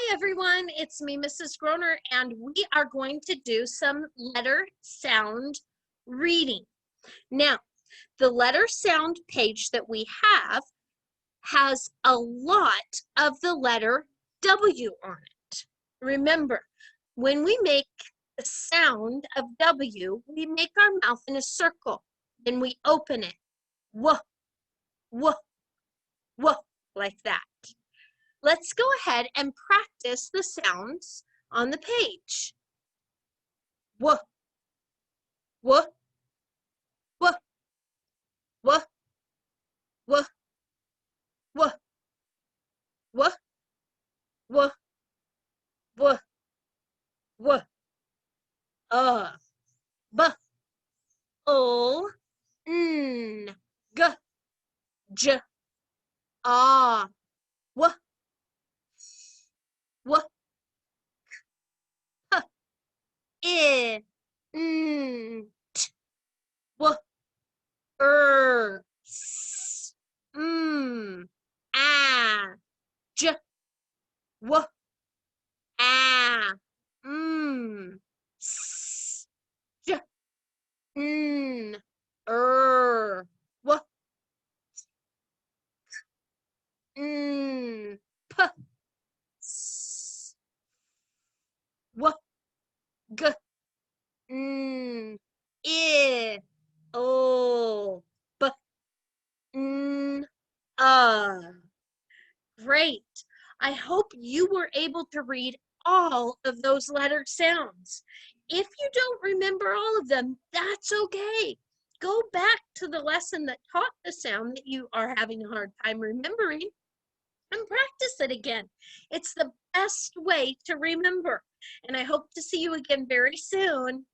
Hi everyone, it's me, Mrs. Groner, and we are going to do some letter sound reading. Now, the letter sound page that we have has a lot of the letter W on it. Remember, when we make the sound of W, we make our mouth in a circle. Then we open it. Whoa, whoa, whoa, like that. Let's go ahead and practice the sounds on the page. Whoa, whoa, whoa, whoa, whoa, whoa, whoa, whoa, whoa, whoa. B, o, n, g, j, a, w, w, p, I, n, t, w, s, a, j, w, a, s, j, n, w, p, s, w, g, I, o, b, n, Great. I hope you were able to read all of those letter sounds. If you don't remember all of them, that's okay. Go back to the lesson that taught the sound that you are having a hard time remembering and practice it again. It's the best way to remember. And I hope to see you again very soon.